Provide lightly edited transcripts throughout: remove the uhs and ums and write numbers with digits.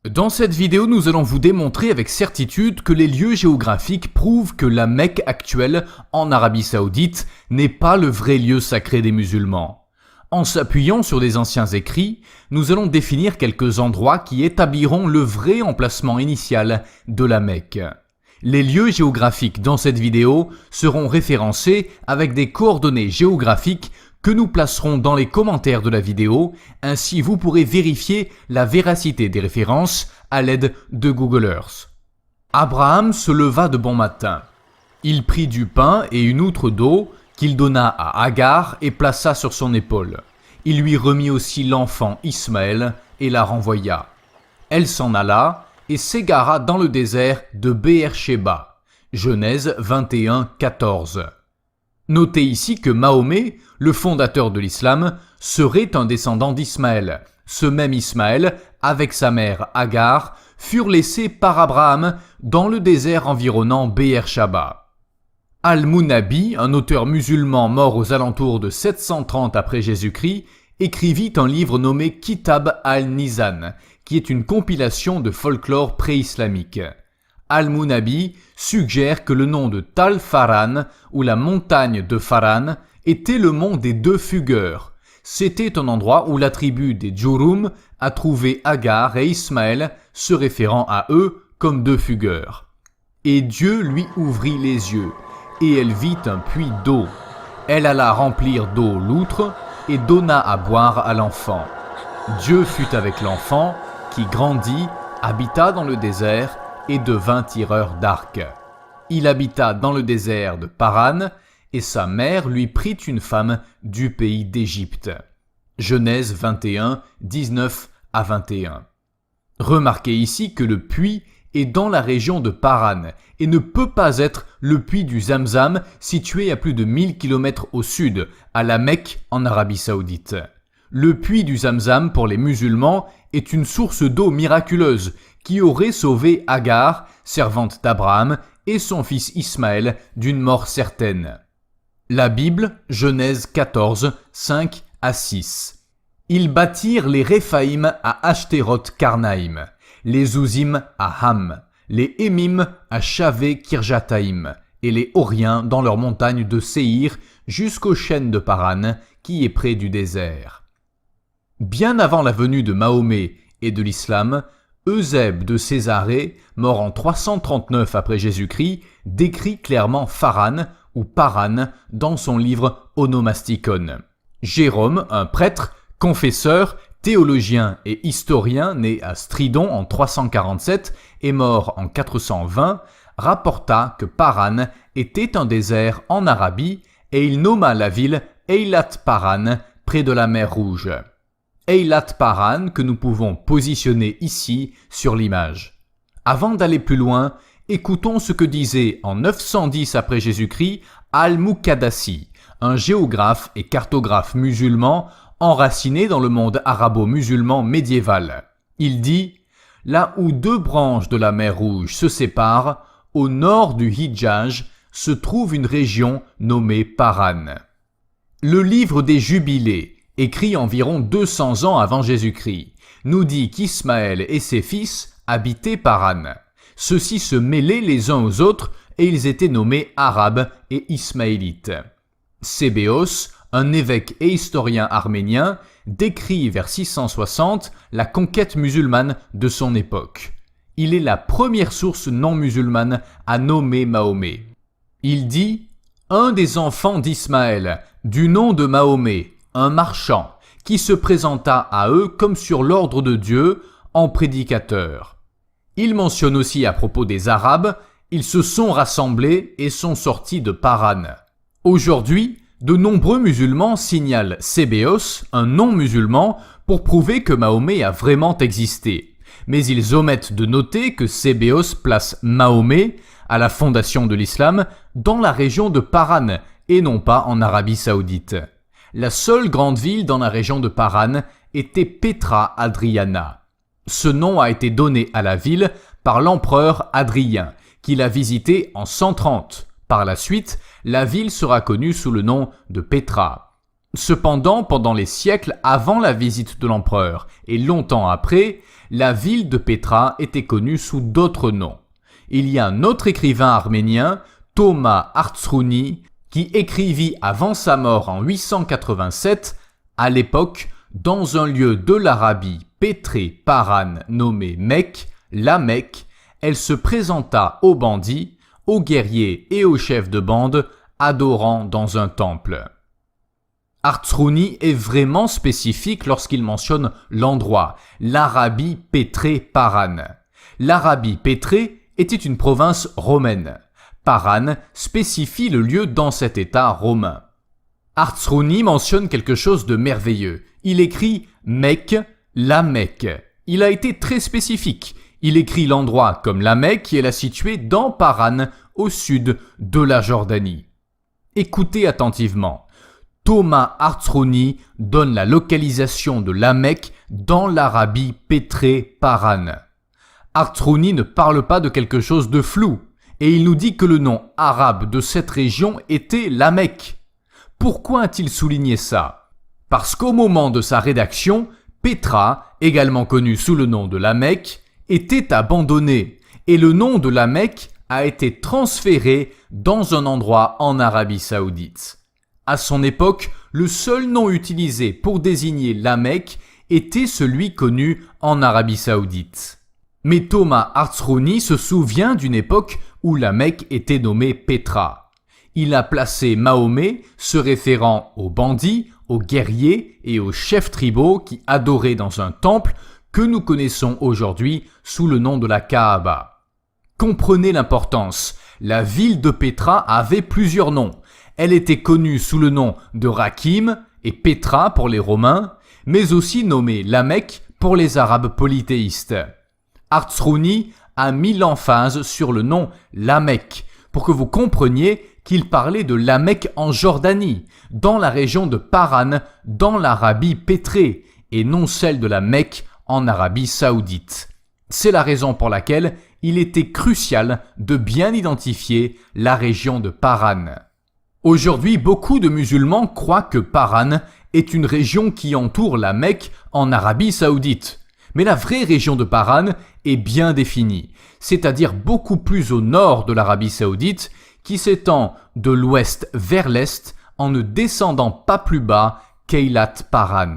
Dans cette vidéo, nous allons vous démontrer avec certitude que les lieux géographiques prouvent que la Mecque actuelle, en Arabie Saoudite, n'est pas le vrai lieu sacré des musulmans. En s'appuyant sur des anciens écrits, nous allons définir quelques endroits qui établiront le vrai emplacement initial de la Mecque. Les lieux géographiques dans cette vidéo seront référencés avec des coordonnées géographiques que nous placerons dans les commentaires de la vidéo, ainsi vous pourrez vérifier la véracité des références à l'aide de Google Earth. Abraham se leva de bon matin. Il prit du pain et une outre d'eau qu'il donna à Agar et plaça sur son épaule. Il lui remit aussi l'enfant Ismaël et la renvoya. Elle s'en alla et s'égara dans le désert de Beer-Sheba. Genèse 21, 14. Notez ici que Mahomet, le fondateur de l'islam, serait un descendant d'Ismaël. Ce même Ismaël, avec sa mère Agar, furent laissés par Abraham dans le désert environnant Beer-Sheba. Al-Munabi, un auteur musulman mort aux alentours de 730 après Jésus-Christ, écrivit un livre nommé Kitab al-Nizan, qui est une compilation de folklore pré-islamique. Al-Munabi suggère que le nom de Tal Faran, ou la montagne de Faran, était le mont des deux fugueurs. C'était un endroit où la tribu des Djurum a trouvé Agar et Ismaël, se référant à eux comme deux fugueurs. Et Dieu lui ouvrit les yeux, et elle vit un puits d'eau. Elle alla remplir d'eau l'outre et donna à boire à l'enfant. Dieu fut avec l'enfant, qui grandit, habita dans le désert et devint tireur d'arc. Il habita dans le désert de Paran, et sa mère lui prit une femme du pays d'Égypte. Genèse 21, 19 à 21. Remarquez ici que le puits est dans la région de Paran et ne peut pas être le puits du Zamzam situé à plus de 1000 km au sud, à la Mecque en Arabie Saoudite. Le puits du Zamzam pour les musulmans est une source d'eau miraculeuse qui aurait sauvé Agar, servante d'Abraham, et son fils Ismaël d'une mort certaine. La Bible, Genèse 14, 5 à 6. Ils bâtirent les Réphaïm à Ashteroth Karnaïm, les Ouzim à Ham, les Émim à Shavé Kirjataïm, et les Horiens dans leurs montagnes de Séhir jusqu'aux chênes de Paran, qui est près du désert. Bien avant la venue de Mahomet et de l'islam, Eusèbe de Césarée, mort en 339 après Jésus-Christ, décrit clairement Pharan ou Paran dans son livre Onomastikon. Jérôme, un prêtre, confesseur, théologien et historien né à Stridon en 347 et mort en 420, rapporta que Paran était un désert en Arabie et il nomma la ville Eilat Paran près de la mer Rouge. Eilat Paran que nous pouvons positionner ici sur l'image. Avant d'aller plus loin, écoutons ce que disait en 910 après Jésus-Christ Al-Muqaddasi, un géographe et cartographe musulman enraciné dans le monde arabo-musulman médiéval. Il dit « Là où deux branches de la mer Rouge se séparent, au nord du Hidjaz, se trouve une région nommée Paran. » Le livre des Jubilés, écrit environ 200 ans avant Jésus-Christ, nous dit qu'Ismaël et ses fils habitaient Paran. Ceux-ci se mêlaient les uns aux autres et ils étaient nommés Arabes et Ismaélites. Sébéos, un évêque et historien arménien, décrit vers 660 la conquête musulmane de son époque. Il est la première source non musulmane à nommer Mahomet. Il dit « Un des enfants d'Ismaël, du nom de Mahomet, un marchand, qui se présenta à eux comme sur l'ordre de Dieu, en prédicateur. » Il mentionne aussi à propos des Arabes, ils se sont rassemblés et sont sortis de Paran. Aujourd'hui, de nombreux musulmans signalent Sébéos, un non-musulman, pour prouver que Mahomet a vraiment existé. Mais ils omettent de noter que Sébéos place Mahomet, à la fondation de l'islam, dans la région de Paran et non pas en Arabie Saoudite. La seule grande ville dans la région de Paran était Petra Adriana. Ce nom a été donné à la ville par l'empereur Adrien, qui l'a visité en 130. Par la suite, la ville sera connue sous le nom de Petra. Cependant, pendant les siècles avant la visite de l'empereur et longtemps après, la ville de Pétra était connue sous d'autres noms. Il y a un autre écrivain arménien, Thomas Artzrouni, qui écrivit avant sa mort en 887, à l'époque, dans un lieu de l'Arabie pétré Paran nommé Mecque, la Mecque, elle se présenta aux bandits, aux guerriers et aux chefs de bande, adorant dans un temple. Artzrouni est vraiment spécifique lorsqu'il mentionne l'endroit, l'Arabie pétrée Paran. L'Arabie pétrée était une province romaine. Paran spécifie le lieu dans cet état romain. Artzrouni mentionne quelque chose de merveilleux. Il écrit « Mecque, la Mecque ». Il a été très spécifique. Il écrit l'endroit comme la Mecque qui est la située dans Paran, au sud de la Jordanie. Écoutez attentivement. Thomas Artzrouni donne la localisation de la Mecque dans l'Arabie pétrée Paran. Artzrouni ne parle pas de quelque chose de flou, et il nous dit que le nom arabe de cette région était la Mecque. Pourquoi a-t-il souligné ça? Parce qu'au moment de sa rédaction, Pétra, également connue sous le nom de la Mecque, était abandonnée, et le nom de la Mecque a été transféré dans un endroit en Arabie Saoudite. À son époque, le seul nom utilisé pour désigner la Mecque était celui connu en Arabie Saoudite. Mais Thomas Artzrouni se souvient d'une époque où la Mecque était nommée Pétra. Il a placé Mahomet, se référant aux bandits, aux guerriers et aux chefs tribaux qui adoraient dans un temple que nous connaissons aujourd'hui sous le nom de la Kaaba. Comprenez l'importance. La ville de Pétra avait plusieurs noms. Elle était connue sous le nom de Rakim et Pétra pour les Romains, mais aussi nommée la Mecque pour les Arabes polythéistes. Artzrouni a mis l'emphase sur le nom la Mecque pour que vous compreniez qu'il parlait de la Mecque en Jordanie, dans la région de Paran, dans l'Arabie pétrée, et non celle de la Mecque en Arabie Saoudite. C'est la raison pour laquelle il était crucial de bien identifier la région de Paran. Aujourd'hui, beaucoup de musulmans croient que Paran est une région qui entoure la Mecque en Arabie Saoudite. Mais la vraie région de Paran est bien définie, c'est-à-dire beaucoup plus au nord de l'Arabie Saoudite, qui s'étend de l'ouest vers l'est en ne descendant pas plus bas qu'Eilat Paran.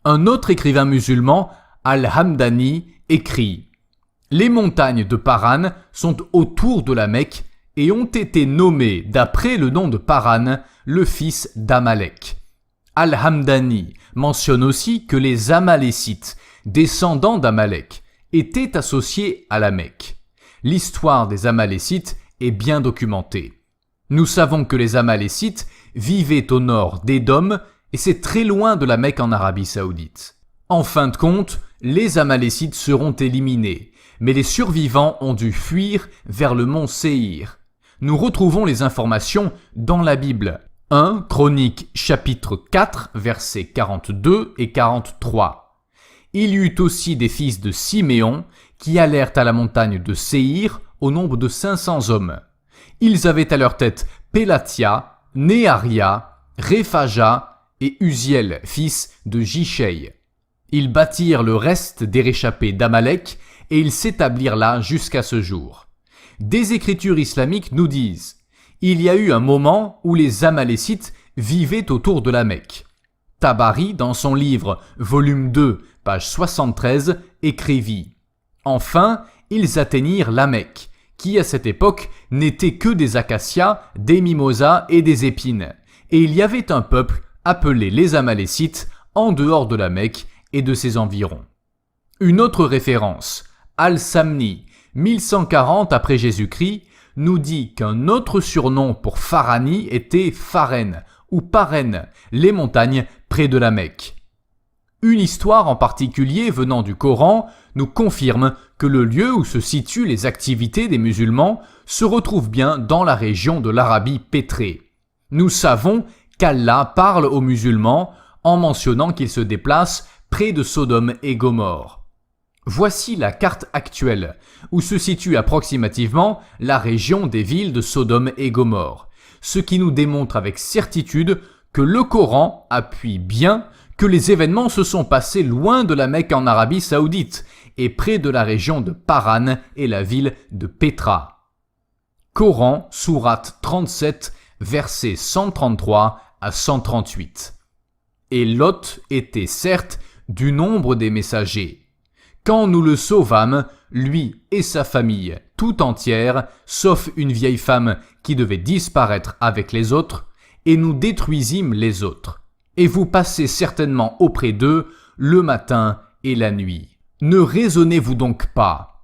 Un autre écrivain musulman, Al-Hamdani, écrit « Les montagnes de Paran sont autour de la Mecque et ont été nommées d'après le nom de Paran, le fils d'Amalek. » Al-Hamdani mentionne aussi que les Amalécites, descendants d'Amalek, étaient associés à la Mecque. L'histoire des Amalécites est bien documentée. Nous savons que les Amalécites vivaient au nord d'Édom et c'est très loin de la Mecque en Arabie Saoudite. En fin de compte, les Amalécites seront éliminés, mais les survivants ont dû fuir vers le mont Séhir. Nous retrouvons les informations dans la Bible. 1 Chroniques chapitre 4 versets 42 et 43. Il y eut aussi des fils de Siméon qui allèrent à la montagne de Séhir au nombre de 500 hommes. Ils avaient à leur tête Pélatia, Néaria, Réphaja et Uziel, fils de Jishai. Ils bâtirent le reste des réchappés d'Amalek et ils s'établirent là jusqu'à ce jour. Des écritures islamiques nous disent « Il y a eu un moment où les Amalécites vivaient autour de la Mecque. » Tabari, dans son livre, volume 2, page 73, écrivit « Enfin, ils atteignirent la Mecque, qui à cette époque n'était que des acacias, des mimosas et des épines. Et il y avait un peuple appelé les Amalécites en dehors de la Mecque et de ses environs. » Une autre référence, Al-Samni, 1140 après Jésus-Christ, nous dit qu'un autre surnom pour Pharani était Pharène ou Parène, les montagnes près de la Mecque. Une histoire en particulier venant du Coran nous confirme que le lieu où se situent les activités des musulmans se retrouve bien dans la région de l'Arabie pétrée. Nous savons qu'Allah parle aux musulmans en mentionnant qu'ils se déplacent près de Sodome et Gomorrhe. Voici la carte actuelle, où se situe approximativement la région des villes de Sodome et Gomorre, ce qui nous démontre avec certitude que le Coran appuie bien que les événements se sont passés loin de la Mecque en Arabie Saoudite et près de la région de Paran et la ville de Petra. Coran, sourate 37, versets 133 à 138. Et Lot était certes du nombre des messagers. Quand nous le sauvâmes, lui et sa famille tout entière, sauf une vieille femme qui devait disparaître avec les autres, et nous détruisîmes les autres. Et vous passez certainement auprès d'eux le matin et la nuit. Ne raisonnez-vous donc pas?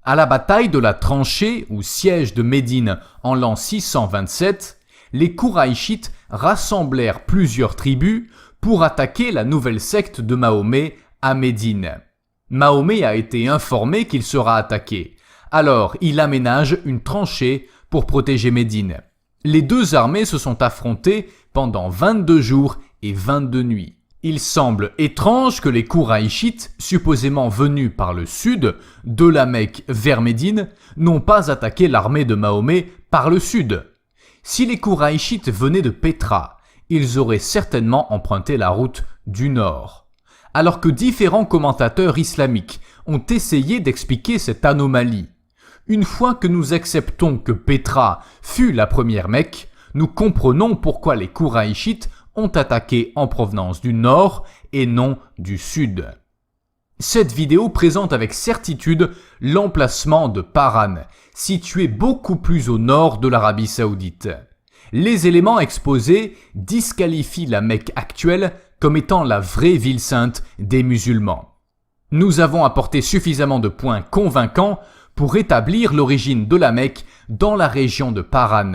À la bataille de la tranchée ou siège de Médine en l'an 627, les Kouraïchites rassemblèrent plusieurs tribus pour attaquer la nouvelle secte de Mahomet à Médine. Mahomet a été informé qu'il sera attaqué. Alors, il aménage une tranchée pour protéger Médine. Les deux armées se sont affrontées pendant 22 jours et 22 nuits. Il semble étrange que les Kouraïchites, supposément venus par le sud, de la Mecque vers Médine, n'ont pas attaqué l'armée de Mahomet par le sud. Si les Kouraïchites venaient de Petra, ils auraient certainement emprunté la route du nord. Alors que différents commentateurs islamiques ont essayé d'expliquer cette anomalie. Une fois que nous acceptons que Petra fut la première Mecque, nous comprenons pourquoi les Kouraïchites ont attaqué en provenance du nord et non du sud. Cette vidéo présente avec certitude l'emplacement de Paran, situé beaucoup plus au nord de l'Arabie Saoudite. Les éléments exposés disqualifient la Mecque actuelle comme étant la vraie ville sainte des musulmans. Nous avons apporté suffisamment de points convaincants pour établir l'origine de la Mecque dans la région de Paran.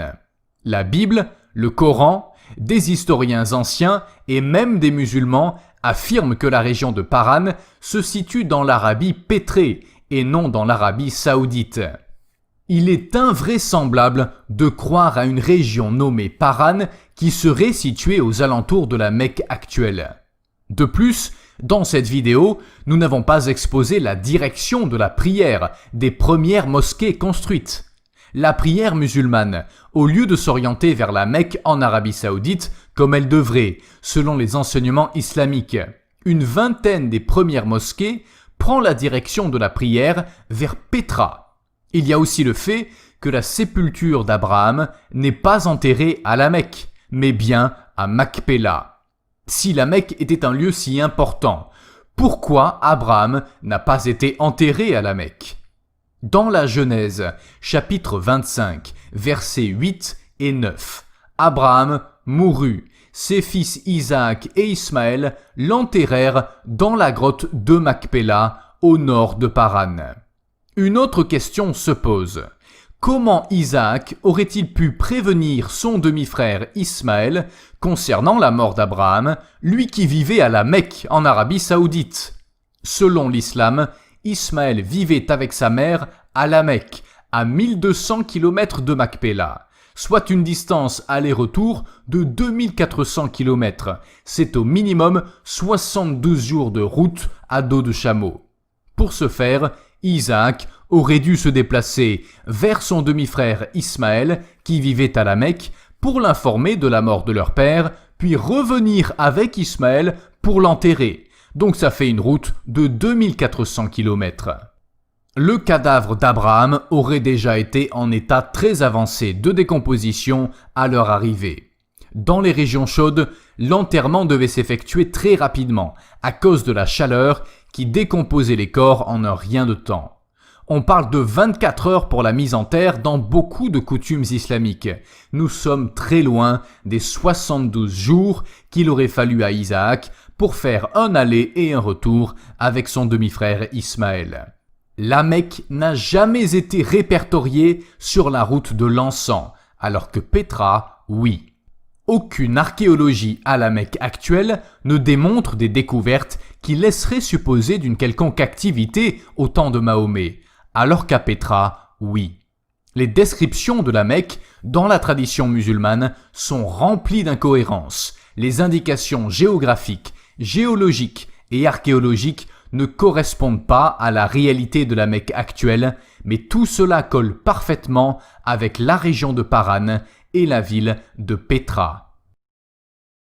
La Bible, le Coran, des historiens anciens et même des musulmans affirment que la région de Paran se situe dans l'Arabie pétrée et non dans l'Arabie saoudite. Il est invraisemblable de croire à une région nommée Paran qui serait située aux alentours de la Mecque actuelle. De plus, dans cette vidéo, nous n'avons pas exposé la direction de la prière des premières mosquées construites. La prière musulmane, au lieu de s'orienter vers la Mecque en Arabie Saoudite, comme elle devrait, selon les enseignements islamiques, une vingtaine des premières mosquées prend la direction de la prière vers Petra. Il y a aussi le fait que la sépulture d'Abraham n'est pas enterrée à la Mecque, mais bien à Makpela. Si la Mecque était un lieu si important, pourquoi Abraham n'a pas été enterré à la Mecque? Dans la Genèse, chapitre 25, versets 8 et 9, Abraham mourut, ses fils Isaac et Ismaël l'enterrèrent dans la grotte de Makpela, au nord de Paran. Une autre question se pose. Comment Isaac aurait-il pu prévenir son demi-frère Ismaël concernant la mort d'Abraham, lui qui vivait à la Mecque en Arabie Saoudite? Selon l'islam, Ismaël vivait avec sa mère à la Mecque, à 1200 km de Makpela, soit une distance aller-retour de 2400 km. C'est au minimum 72 jours de route à dos de chameau. Pour ce faire, Isaac aurait dû se déplacer vers son demi-frère Ismaël, qui vivait à la Mecque, pour l'informer de la mort de leur père, puis revenir avec Ismaël pour l'enterrer. Donc ça fait une route de 2400 km. Le cadavre d'Abraham aurait déjà été en état très avancé de décomposition à leur arrivée. Dans les régions chaudes, l'enterrement devait s'effectuer très rapidement à cause de la chaleur qui décomposait les corps en un rien de temps. On parle de 24 heures pour la mise en terre dans beaucoup de coutumes islamiques. Nous sommes très loin des 72 jours qu'il aurait fallu à Isaac pour faire un aller et un retour avec son demi-frère Ismaël. La Mecque n'a jamais été répertoriée sur la route de l'encens, alors que Petra, oui. Aucune archéologie à la Mecque actuelle ne démontre des découvertes qui laisseraient supposer d'une quelconque activité au temps de Mahomet, alors qu'à Petra, oui. Les descriptions de la Mecque dans la tradition musulmane sont remplies d'incohérences. Les indications géographiques, géologiques et archéologiques ne correspondent pas à la réalité de la Mecque actuelle, mais tout cela colle parfaitement avec la région de Paran et la ville de Petra.